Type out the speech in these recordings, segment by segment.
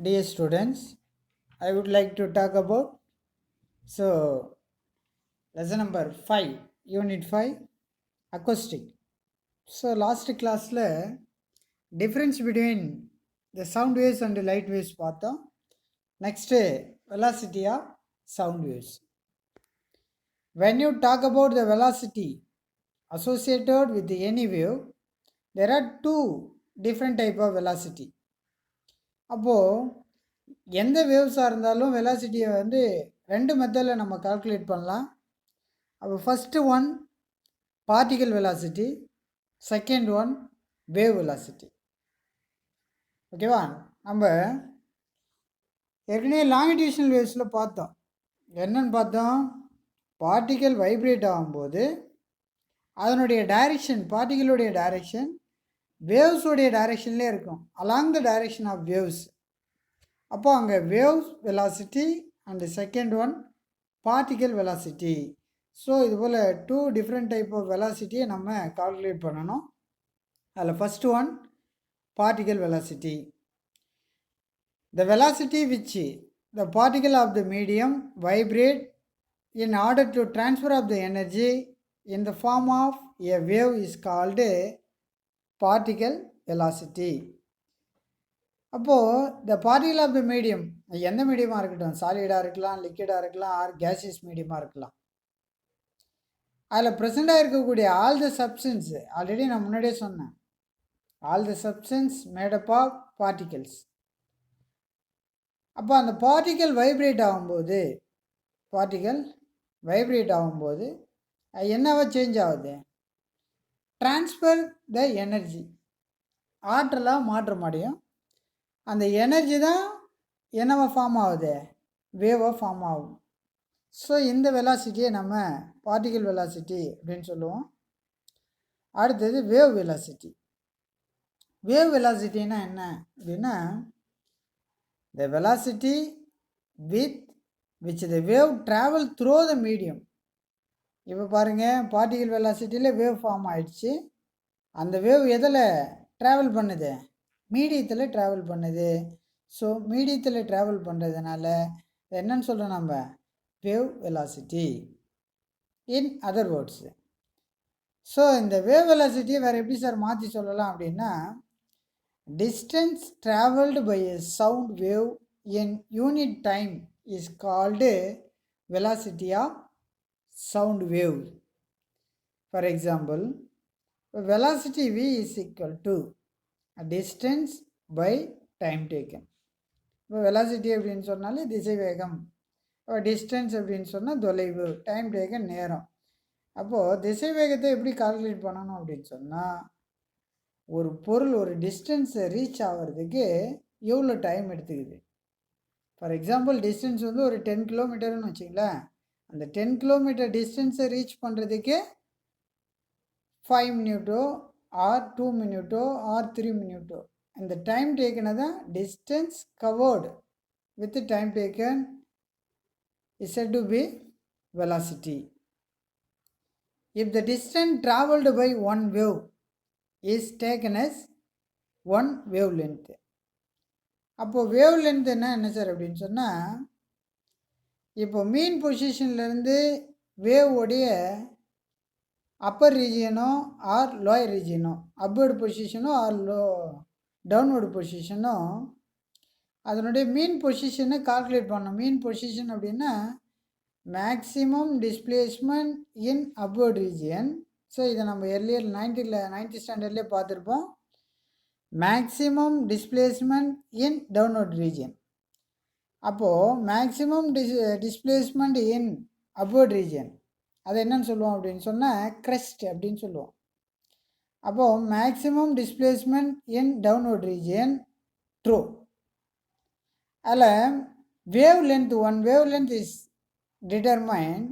Dear students, I would like to talk about lesson number 5, unit 5, acoustic. So last class difference between the sound waves and the light waves பார்த்தோம். Next velocity of sound waves. When you talk about the velocity associated with any wave, there are two different type of velocity. அப்போது எந்த வேவ்ஸாக இருந்தாலும் வெலாசிட்டியை ரெண்டு மெத்தடில் நம்ம calculate பண்ணலாம். அப்போ first one particle velocity, second one wave velocity. ஓகேவா? நம்ம ஏற்கனவே லாங்கிடியூஷனல் வேவ்ஸில் பார்த்தோம். என்னன்னு பார்த்தோம்? பார்ட்டிகல் வைப்ரேட் ஆகும்போது அதனுடைய டைரெக்ஷன், பார்ட்டிகளுடைய டைரெக்ஷன் வேவ்ஸோடைய டைரெக்ஷன்லேயே இருக்கும், along the direction of waves. அப்போ அங்கே waves velocity and second one particle velocity. So இதுபோல் டூ டிஃப்ரெண்ட் டைப் ஆஃப் வெலாசிட்டியை நம்ம கால்குலேட் பண்ணணும். அதில் first one particle velocity. The velocity which the particle of the medium vibrate in order to transfer of the energy in the form of a wave is called particle velocity. அப்போது the particle of the medium எந்த மீடியமாக இருக்கட்டும், சாலிடாக இருக்கலாம், லிக்விடாக இருக்கலாம், R gaseous மீடியமாக இருக்கலாம், அதில் ப்ரெசண்டாக இருக்கக்கூடிய ஆல் த சப்ஸ்டன்ஸ், ஆல்ரெடி நான் முன்னாடியே சொன்னேன், all the substance made up of particles. அப்போ அந்த பார்ட்டிக்கல் வைப்ரேட் ஆகும்போது என்னவா சேஞ்ச் ஆகுது? ட்ரான்ஸ்ஃபர் த எனர்ஜி, ஆற்றலாக மாற்றம் அடையும். அந்த எனர்ஜி தான் என்னவா ஃபார்ம் ஆகுது? வேவாக ஃபார்ம் ஆகும். ஸோ இந்த வெலாசிட்டியை நம்ம பார்ட்டிக்கல் வெலாசிட்டி அப்படின்னு சொல்லுவோம். அடுத்தது வேவ் வெலாசிட்டி. வேவ் வெலாசிட்டின்னா என்ன அப்படின்னா, the velocity with which the wave travel through the medium. இப்போ பாருங்கள், பார்ட்டிகல் வெலாசிட்டியில் வேவ் ஃபார்ம் ஆயிடுச்சு. அந்த வேவ் எதில் ட்ராவல் பண்ணுது? மீடியத்தில் ட்ராவல் பண்ணுது. ஸோ மீடியத்தில் ட்ராவல் பண்ணுறதுனால என்னன்னு சொல்கிறோம் நம்ம? Wave velocity in other words. So இந்த வேவ் வெலாசிட்டியை வேறு எப்படி சார் மாற்றி சொல்லலாம் அப்படின்னா, distance travelled by a sound wave in unit time is called velocity of sound wave. For example, velocity v is equal to a distance by time taken. இப்போ velocity அப்படின்னு சொன்னாலே திசை வேகம், டிஸ்டன்ஸ் அப்படின்னு சொன்னால் தொலைவு, டைம் டேக்கன் நேரம். அப்போது திசை வேகத்தை எப்படி கால்குலேட் பண்ணணும் அப்படின்னு சொன்னால், ஒரு பொருள் ஒரு டிஸ்டன்ஸை ரீச் ஆகிறதுக்கு எவ்வளோ டைம் எடுத்துக்குது. ஃபார் எக்ஸாம்பிள், டிஸ்டன்ஸ் ஒரு 10 கிலோமீட்டர்னு வச்சிங்களேன். அந்த 10 கிலோமீட்டர் டிஸ்டன்ஸை ரீச் பண்ணுறதுக்கு 5 மினிட்டோ ஆர் 2 மினிட்டோ ஆர் 3 மினிட்டோ, இந்த டைம் டேக்கனை தான் distance covered with time taken is said to be velocity. If the distance traveled by one wave is taken as one wavelength. அப்போது wavelength என்ன sir அப்படின்னு சொன்னால், இப்போ மீன் பொசிஷன்லேருந்து வேவோடைய அப்பர் ரீஜியனோ ஆர் லோயர் ரீஜியனோ, அப்வர்டு பொசிஷனோ ஆர் டவுன்வர்டு பொசிஷனோ, அதனுடைய மீன் பொசிஷனை கால்குலேட் பண்ணணும். மீன் பொசிஷன் அப்படின்னா maximum displacement in upward region. So இதை நம்ம எர்லியர் 9th ஸ்டாண்டர்ட்லேயே பார்த்துருப்போம். Maximum displacement in downward region. அப்போது maximum displacement in upward region அதை என்னன்னு சொல்லுவோம் அப்படின்னு சொன்னால் க்ரெஸ்ட் அப்படின்னு சொல்லுவோம். அப்போது maximum displacement in downward region true. அதில் wavelength, one wave length is determine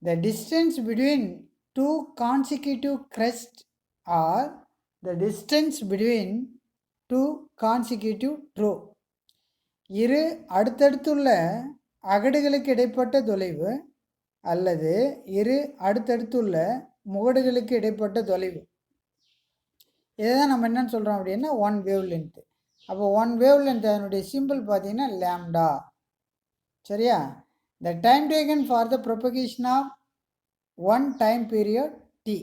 the distance between two consecutive crest or the distance between two consecutive throw. இரு அடுத்தடுத்துள்ள அகடுகளுக்கு இடைப்பட்ட தொலைவு அல்லது இரு அடுத்தடுத்துள்ள முகடுகளுக்கு இடைப்பட்ட தொலைவு, இதை தான் நம்ம என்னன்னு சொல்கிறோம் அப்படின்னா ஒன் வேவ் லென்த்து. அப்போ ஒன் வேவ் லென்த் அதனுடைய சிம்பிள் பார்த்தீங்கன்னா லேம்டா. சரியா? The time taken for the propagation of one time period T.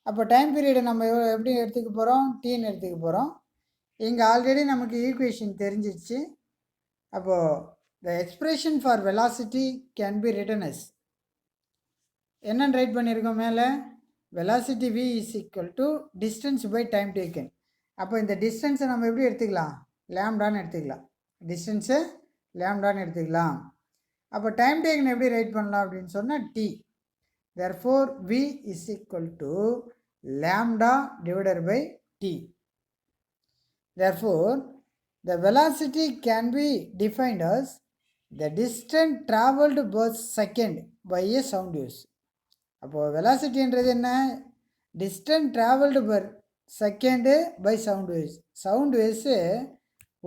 அப்போ டைம் பீரியடை நம்ம எப்படி எடுத்துக்க போகிறோம்? டீன்னு எடுத்துக்க போகிறோம். இங்கே ஆல்ரெடி நமக்கு ஈக்குவேஷன் தெரிஞ்சிடுச்சு. அப்போது the expression for velocity can be written as என்னன்னு ரைட் பண்ணியிருக்கோம் மேலே? Velocity v is equal to distance by time taken. அப்போ இந்த டிஸ்டன்ஸை நம்ம எப்படி எடுத்துக்கலாம்? லேம்டான்னு எடுத்துக்கலாம். டிஸ்டன்ஸை லேம்டான்னு எடுத்துக்கலாம். அப்போ டைம் டேக்கன் எப்படி ரைட் பண்ணலாம் அப்படின்னு சொன்னால் D. therefore v is equal to lambda divided by t. Therefore the velocity can be defined as the distance traveled per second by a sound wave. அப்போது வெலாசிட்டின்றது என்ன? Distance travelled per second by sound waves. Sound waves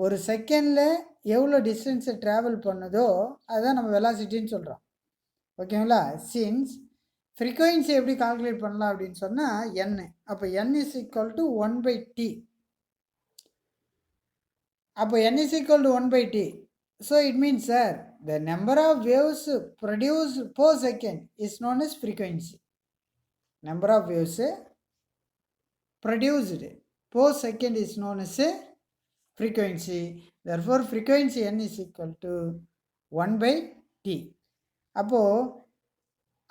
ஒரு செகண்டில் எவ்வளோ டிஸ்டன்ஸை travel பண்ணுதோ அதுதான் நம்ம வெலாசிட்டின்னு சொல்கிறோம். ஓகேங்களா? சின்ஸ் ஃப்ரீக்வன்சி எப்படி கால்குலேட் பண்ணலாம் அப்படின்னு சொன்னால் n. அப்போ n is equal to 1/t. அப்போ n is equal to 1/t. So it means sir, the number of waves produced per second is known as frequency. Number of waves produced per second is known as frequency. Therefore frequency n is equal to 1/t. அப்போது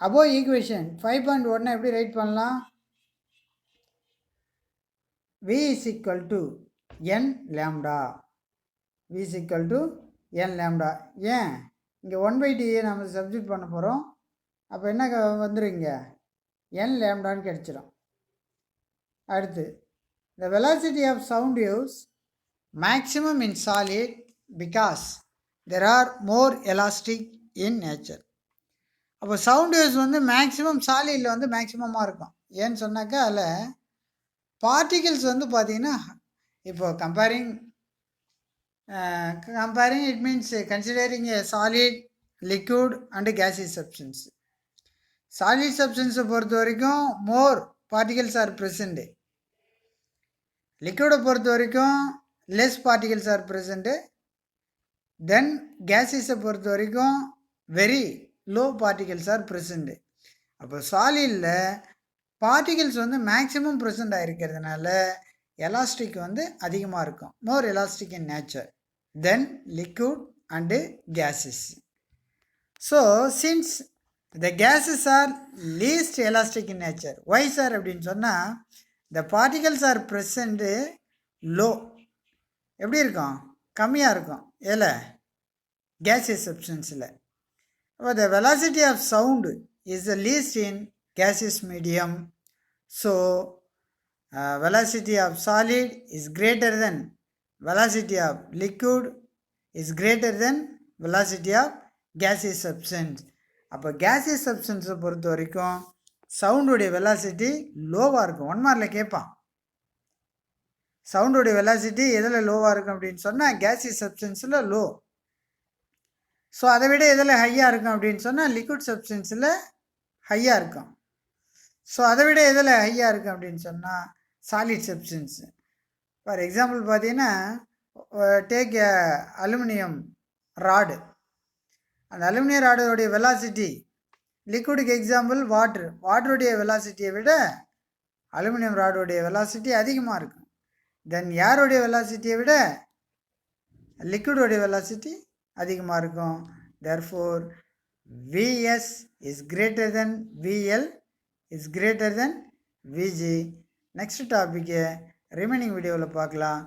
above equation 5.1 எப்படி right பண்ணலாம்? v is equal to n lambda. v is equal to n lambda. ஏன் இங்கே 1/t நம்ம substitute பண்ண போகிறோம். அப்போ என்ன வந்துடுங்க? n lambdaன்னு கிடச்சிடும். அடுத்து the velocity of sound waves maximum in solid because there are more elastic in nature. அப்போ சவுண்ட் வேவ்ஸ் வந்து மேக்ஸிமம் சாலிடில் வந்து மேக்ஸிமமாக இருக்கும். ஏன்னு சொன்னாக்கா அதில் பார்ட்டிகிள்ஸ் வந்து பார்த்திங்கன்னா இப்போ comparing it means considering a solid, liquid and gaseous substance. Solid substance பொறுத்த வரைக்கும் more particles are present. liquid பொறுத்த வரைக்கும் less particles are present. then gaseous பொறுத்த வரைக்கும் very low particles are present. அப்போ சாலிடில் பார்ட்டிகிள்ஸ் வந்து மேக்ஸிமம் ப்ரெசண்ட் ஆகிருக்கிறதுனால எலாஸ்டிக் வந்து அதிகமாக இருக்கும். More elastic in nature than liquid and gases. So since the gases are least elastic in nature. Why sir அப்படின்னு சொன்னால் the particles are present low. எப்படி இருக்கும்? கம்மியாக இருக்கும். ஏல கேஸியஸ் சப்ஸ்டன்ஸில். அப்போ the velocity of sound is the least in gaseous medium. So velocity of solid is greater than velocity of liquid is greater than velocity of gaseous substance. அப்போ gaseous substance பொறுத்த வரைக்கும் சவுண்டுடைய வெலாசிட்டி லோவாக இருக்கும். 1 மார்க்கில் கேட்பான். சவுண்டுடைய velocity எதில் லோவாக இருக்கும் அப்படின்னு சொன்னால் gaseous substanceல லோ. ஸோ அதை விட எதில் ஹையாக இருக்கும் அப்படின்னு சொன்னால் லிக்விட் சப்ஸ்டன்ஸில் ஹையாக இருக்கும். ஸோ அதை விட எதில் ஹையாக இருக்குது அப்படின்னு சொன்னால் சாலிட் சப்ஸ்டன்ஸ். ஃபார் எக்ஸாம்பிள் பார்த்தீங்கன்னா டேக் அலுமினியம் ராடு. அந்த அலுமினியம் ராடோடைய வெலாசிட்டி லிக்விடுக்கு எக்ஸாம்பிள் வாட்டருடைய வெலாசிட்டியை விட அலுமினியம் ராடோடைய வெலாசிட்டி அதிகமாக இருக்கும். தென் ஏருடைய வெலாசிட்டியை விட லிக்விடோடைய வெலாசிட்டி அதிகமாக இருக்கும். therefore Vs is greater than Vl is greater than Vg. next topic remaining வீடியோவில் பார்க்கலாம்.